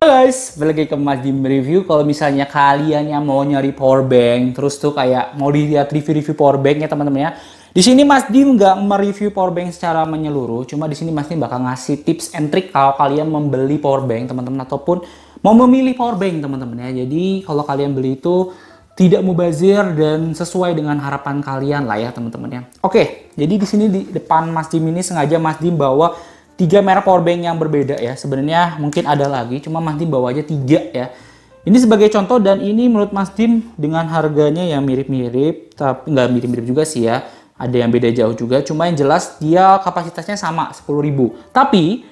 Halo guys, balik lagi ke Mas Dim Review. Kalau misalnya kalian yang mau nyari power bank, terus tuh kayak mau dilihat review-review power bank ya teman-teman ya. Di sini Mas Dim nggak mereview power bank secara menyeluruh, cuma di sini Mas Dim bakal ngasih tips and trick kalau kalian membeli power bank teman-teman ataupun mau memilih power bank teman-teman ya. Jadi kalau kalian beli itu tidak mubazir dan sesuai dengan harapan kalian lah ya teman-teman ya. Oke, jadi di sini di depan Mas Dim ini sengaja Mas Dim bawa 3 merek powerbank yang berbeda ya. Sebenarnya mungkin ada lagi, cuma Mas Dim bawa aja 3 ya. Ini sebagai contoh dan ini menurut Mas Dim dengan harganya yang mirip-mirip, tapi nggak mirip-mirip juga sih ya. Ada yang beda jauh juga, cuma yang jelas dia kapasitasnya sama 10.000. Tapi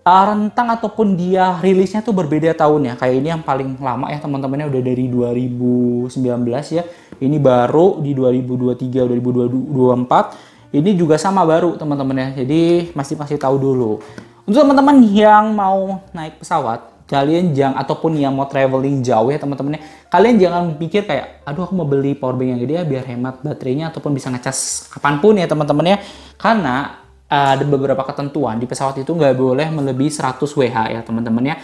rentang ataupun dia rilisnya tuh berbeda tahun ya. Kayak ini yang paling lama ya teman-temannya udah dari 2019 ya. Ini baru di 2023, 2024. Ini juga sama baru teman-teman ya, jadi masih tahu dulu. Untuk teman-teman yang mau naik pesawat, kalian jangan ataupun yang mau traveling jauh ya teman-teman ya, kalian jangan pikir kayak, aduh aku mau beli powerbank yang gede ya biar hemat baterainya ataupun bisa ngecas kapanpun ya teman-teman ya. Karena ada beberapa ketentuan di pesawat itu nggak boleh melebihi 100 WH ya teman-teman ya.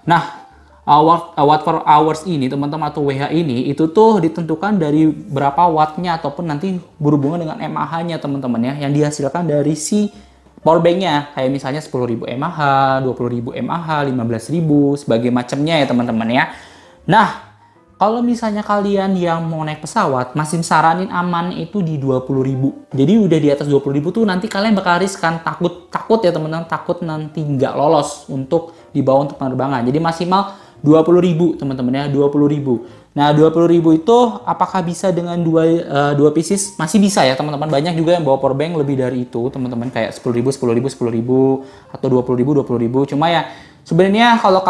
Nah, watt per hours ini teman-teman atau WH ini itu tuh ditentukan dari berapa wattnya ataupun nanti berhubungan dengan mAh-nya teman-teman ya yang dihasilkan dari si powerbanknya, kayak misalnya 10.000 mAh, 20.000 mAh, 15.000 sebagai macamnya ya teman-teman ya. Nah, kalau misalnya kalian yang mau naik pesawat, masih saranin aman itu di 20.000. Jadi udah di atas 20.000 tuh nanti kalian bakal riskan, takut ya teman-teman, takut nanti nggak lolos untuk dibawa untuk penerbangan. Jadi maksimal 20.000 teman-teman ya, 20.000. Nah 20.000 itu apakah bisa dengan dua pieces? Masih bisa ya teman-teman. Banyak juga yang bawa powerbank lebih dari itu teman-teman, kayak 10.000 atau 20.000. Cuma ya sebenarnya kalau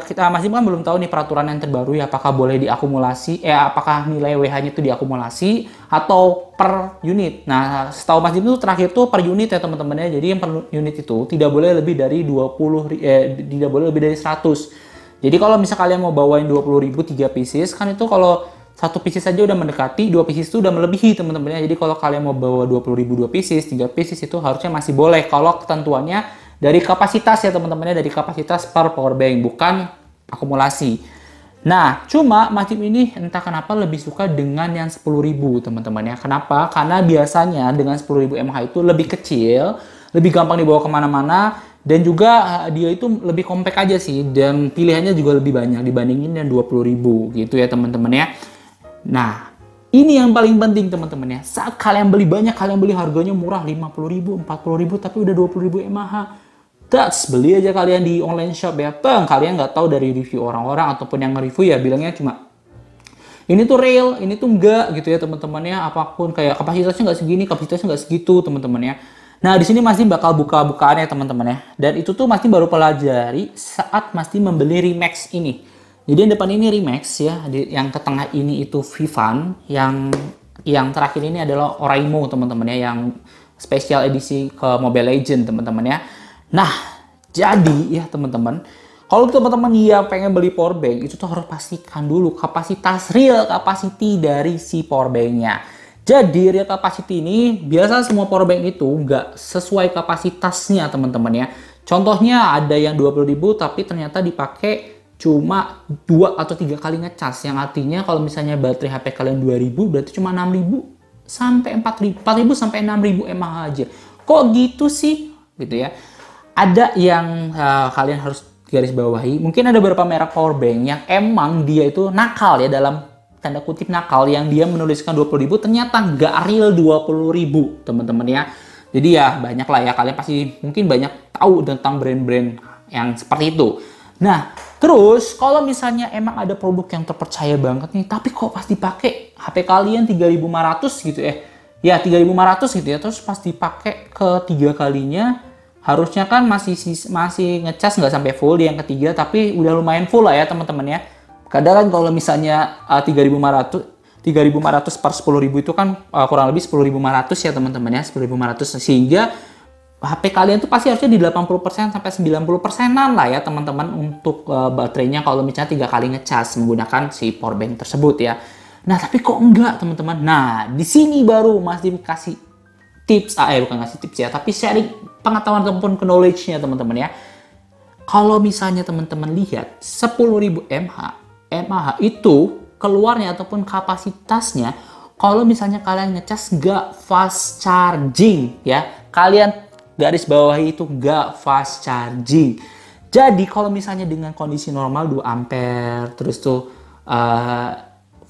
kita masih kan belum tahu nih peraturan yang terbaru ya, apakah boleh diakumulasi, apakah nilai WH-nya itu diakumulasi atau per unit. Nah setahu Mas itu terakhir tuh per unit ya teman-teman ya. Jadi yang per unit itu tidak boleh lebih dari tidak boleh lebih dari 100. Jadi kalau misal kalian mau bawain 20.000 3 pieces, kan itu kalau satu pieces saja udah mendekati, 2 pieces itu udah melebihi teman-teman ya. Jadi kalau kalian mau bawa 20.000 2 pieces, 3 pieces itu harusnya masih boleh kalau ketentuannya dari kapasitas ya teman-teman ya, dari kapasitas per powerbank, bukan akumulasi. Nah, cuma Mas Dim ini entah kenapa lebih suka dengan yang 10.000 teman-teman ya. Kenapa? Karena biasanya dengan 10.000 mAh itu lebih kecil, lebih gampang dibawa kemana-mana, dan juga dia itu lebih compact aja sih, dan pilihannya juga lebih banyak dibandingin yang 20.000 gitu ya teman-teman ya. Nah, ini yang paling penting teman-teman ya. Saat kalian beli banyak, kalian beli harganya murah 50.000, 40.000 tapi udah 20.000 mAh. Beli aja kalian di online shop ya. Kalian nggak tahu dari review orang-orang ataupun yang nge-review ya bilangnya cuma ini tuh real, ini tuh enggak gitu ya teman-teman ya. Apapun kayak kapasitasnya nggak segini, kapasitasnya nggak segitu teman-teman ya. Nah, di sini Mas Dim bakal buka-bukaan ya teman-teman ya. Dan itu tuh Mas Dim baru pelajari saat Mas Dim membeli Remax ini. Jadi yang depan ini Remax ya, yang ke tengah ini itu Vivan, yang terakhir ini adalah Oraimo teman-teman ya, yang special edisi ke Mobile Legends teman-teman ya. Nah, jadi ya teman-teman, kalau teman-teman yang pengen beli powerbank itu tuh harus pastikan dulu kapasitas real capacity dari si powerbanknya. Jadi real capacity ini biasa semua powerbank itu nggak sesuai kapasitasnya teman-teman ya. Contohnya ada yang 20.000 tapi ternyata dipakai cuma 2 atau 3 kali ngecas. Yang artinya kalau misalnya baterai HP kalian 2.000 berarti cuma 6.000 sampai 4.000 sampai 6.000 mAh aja. Kok gitu sih? Gitu ya. Ada yang kalian harus garis bawahi. Mungkin ada beberapa merek powerbank yang emang dia itu nakal ya, dalam tanda kutip nakal, yang dia menuliskan 20.000 ternyata nggak real 20.000 teman-teman ya. Jadi ya banyak lah ya, kalian pasti mungkin banyak tahu tentang brand-brand yang seperti itu. Nah terus kalau misalnya emang ada produk yang terpercaya banget nih, tapi kok pas dipakai HP kalian 3.500 gitu ya 3.500 gitu ya, terus pas dipakai ke 3 kalinya harusnya kan masih ngecas nggak sampai full di yang ketiga, tapi udah lumayan full lah ya teman-teman ya. Kadang kan kalau misalnya 3.500 per 10.000 itu kan kurang lebih 10.500 ya teman-teman ya, 10.500, sehingga HP kalian tuh pasti harusnya di 80% sampai 90%-an lah ya teman-teman untuk baterainya kalau misalnya 3 kali ngecas menggunakan si powerbank tersebut ya. Nah tapi kok enggak teman-teman. Nah di sini baru Mas Dim kasih tips, bukan ngasih tips ya, tapi sharing pengetahuan ataupun knowledge-nya teman-teman ya. Kalau misalnya teman-teman lihat 10.000 mAh itu keluarnya ataupun kapasitasnya, kalau misalnya kalian ngecas nggak fast charging ya, kalian garis bawahi itu nggak fast charging. Jadi kalau misalnya dengan kondisi normal 2 ampere, terus tuh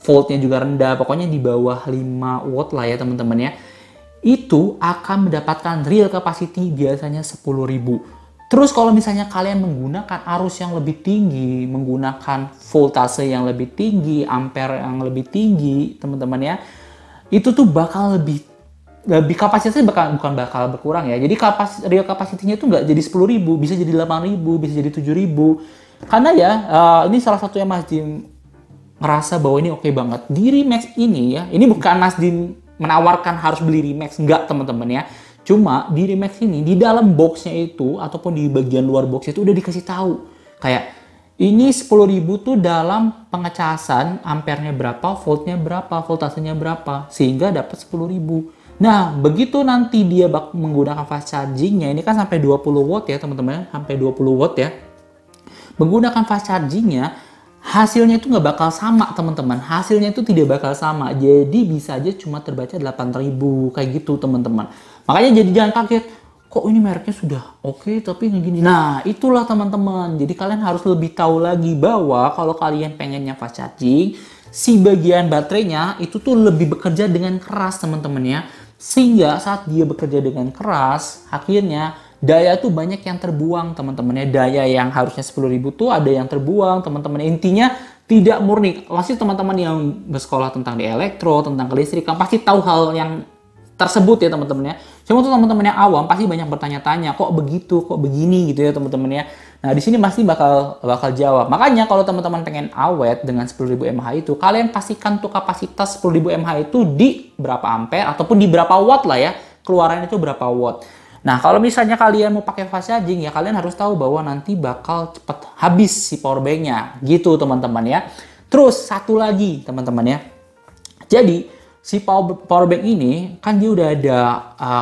voltnya juga rendah, pokoknya di bawah 5 watt lah ya teman-teman ya, itu akan mendapatkan real capacity biasanya 10.000. Terus kalau misalnya kalian menggunakan arus yang lebih tinggi, menggunakan voltase yang lebih tinggi, ampere yang lebih tinggi, teman-teman ya, itu tuh bakal lebih kapasitasnya bukan bakal berkurang ya. Jadi real kapasitinya itu nggak jadi 10.000, bisa jadi 8.000, bisa jadi 7.000. Karena ya, ini salah satu yang Mas Dim ngerasa bahwa ini oke banget. Di Remax ini ya, ini bukan Mas Dim menawarkan harus beli Remax, enggak teman-teman ya. Cuma di Remax ini, di dalam boxnya itu, ataupun di bagian luar box itu udah dikasih tahu. Kayak, ini 10.000 tuh dalam pengecasan, ampernya berapa, voltnya berapa, voltasenya berapa. Sehingga dapat 10.000. Nah, begitu nanti dia menggunakan fast chargingnya, ini kan sampai 20 watt ya teman-teman, sampai 20 watt ya. Menggunakan fast chargingnya, hasilnya itu nggak bakal sama teman-teman. Hasilnya itu tidak bakal sama. Jadi bisa aja cuma terbaca 8.000 kayak gitu teman-teman. Makanya jadi jangan kaget, kok ini mereknya sudah oke tapi nggak gini. Nah itulah teman-teman. Jadi kalian harus lebih tahu lagi bahwa kalau kalian pengennya fast charging, si bagian baterainya itu tuh lebih bekerja dengan keras teman-teman ya. Sehingga saat dia bekerja dengan keras, akhirnya daya tuh banyak yang terbuang teman-teman ya. Daya yang harusnya 10.000 tuh ada yang terbuang teman-teman. Intinya tidak murni. Pasti teman-teman yang bersekolah tentang di elektro, tentang kelistrikan pasti tahu hal yang tersebut ya teman-teman ya. Cuma tuh teman-teman yang awam pasti banyak bertanya-tanya, kok begitu, kok begini gitu ya teman-teman ya. Nah di sini pasti bakal jawab. Makanya kalau teman-teman pengen awet dengan 10.000 mAh itu, kalian pastikan tuh kapasitas 10.000 mAh itu di berapa ampere ataupun di berapa watt lah ya. Keluarannya itu berapa watt. Nah kalau misalnya kalian mau pakai fast charging ya, kalian harus tahu bahwa nanti bakal cepet habis si power banknya gitu teman-teman ya. Terus satu lagi teman-teman ya. Jadi si power bank ini kan dia udah ada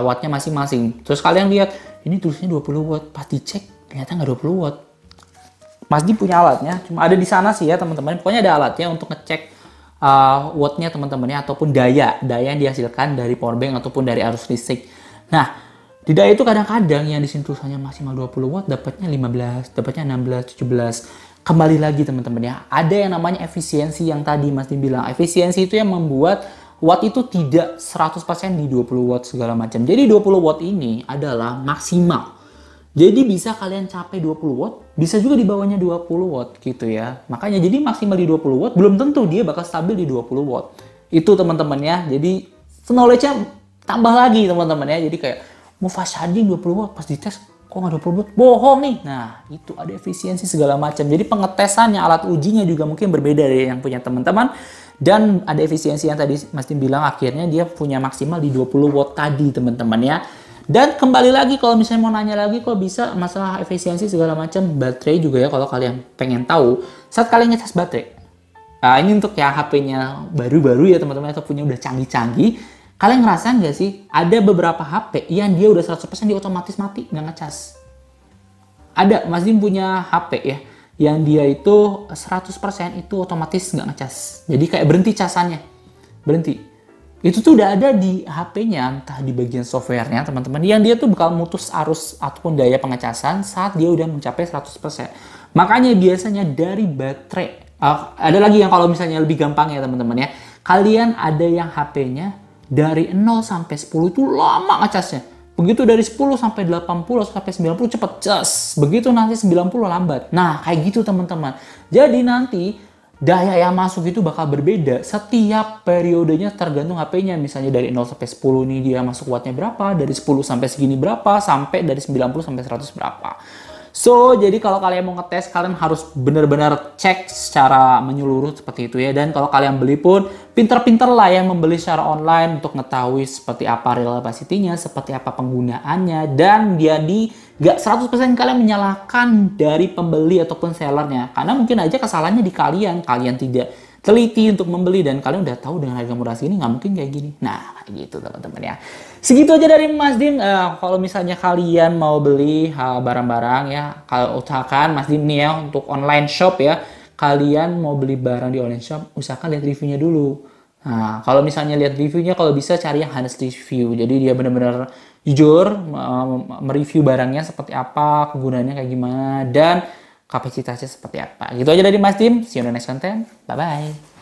wattnya masing-masing. Terus kalian lihat ini tulisnya 20 watt, pas dicek ternyata nggak 20 watt. Mas Dim punya alatnya, cuma ada di sana sih ya teman-teman. Pokoknya ada alatnya untuk ngecek wattnya teman-teman ya, ataupun daya yang dihasilkan dari power bank ataupun dari arus listrik. Nah di daya itu kadang-kadang yang di sini tulisannya maksimal 20 watt, dapatnya 15, dapatnya 16, 17. Kembali lagi teman-teman ya, ada yang namanya efisiensi yang tadi Mas Dim bilang. Efisiensi itu yang membuat watt itu tidak 100% di 20 watt segala macam. Jadi 20 watt ini adalah maksimal. Jadi bisa kalian capai 20 watt, bisa juga di bawahnya 20 watt gitu ya. Makanya jadi maksimal di 20 watt, belum tentu dia bakal stabil di 20 watt. Itu teman-teman ya. Jadi knowledge-nya tambah lagi teman-teman ya. Jadi kayak mau fast charging 20 watt, pas dites kok nggak 20 watt? Bohong nih. Nah itu ada efisiensi segala macam. Jadi pengetesannya, alat ujinya juga mungkin berbeda dari yang punya teman-teman. Dan ada efisiensi yang tadi Mas Dim bilang, akhirnya dia punya maksimal di 20 watt tadi teman-teman ya. Dan kembali lagi kalau misalnya mau nanya lagi kok bisa masalah efisiensi segala macam, baterai juga ya kalau kalian pengen tahu. Saat kalian ngecas baterai, ini untuk yang HP-nya baru-baru ya teman-teman atau punya udah canggih-canggih, kalian ngerasa nggak sih ada beberapa HP yang dia udah 100% dia otomatis mati nggak ngecas? Ada, Mas Dim punya HP ya yang dia itu 100% itu otomatis nggak ngecas. Jadi kayak berhenti casannya. Berhenti. Itu tuh udah ada di HP-nya, entah di bagian software-nya teman-teman, yang dia tuh bakal mutus arus ataupun daya pengecasan saat dia udah mencapai 100%. Makanya biasanya dari baterai, ada lagi yang kalau misalnya lebih gampang ya teman-teman ya, kalian ada yang HP-nya dari 0 sampai 10 itu lama ngecasnya. Begitu dari 10 sampai 80 sampai 90 cepet cas. Begitu nanti 90 lambat. Nah, kayak gitu teman-teman. Jadi nanti daya yang masuk itu bakal berbeda setiap periodenya tergantung HP-nya. Misalnya dari 0 sampai 10 nih dia masuk wattnya berapa, dari 10 sampai segini berapa, sampai dari 90 sampai 100 berapa. So, jadi kalau kalian mau ngetes, kalian harus benar-benar cek secara menyeluruh seperti itu ya. Dan kalau kalian beli pun, pinter-pinter lah ya membeli secara online untuk mengetahui seperti apa real capacity-nya, seperti apa penggunaannya. Dan jadi gak 100% kalian menyalahkan dari pembeli ataupun sellernya. Karena mungkin aja kesalahannya di kalian. Kalian tidak teliti untuk membeli dan kalian udah tahu dengan harga murah segini nggak mungkin kayak gini. Nah, kayak gitu teman-teman ya. Segitu aja dari Mas Dim. Kalau misalnya kalian mau beli barang-barang ya, kalau usahakan Mas Dim nih ya untuk online shop ya, kalian mau beli barang di online shop, usahakan lihat reviewnya dulu. Nah, kalau misalnya lihat reviewnya, kalau bisa cari yang honest review. Jadi dia benar-benar jujur mereview barangnya seperti apa, kegunaannya kayak gimana, dan kapasitasnya seperti apa. Gitu aja dari Mas Dim. See you on the next content. Bye-bye.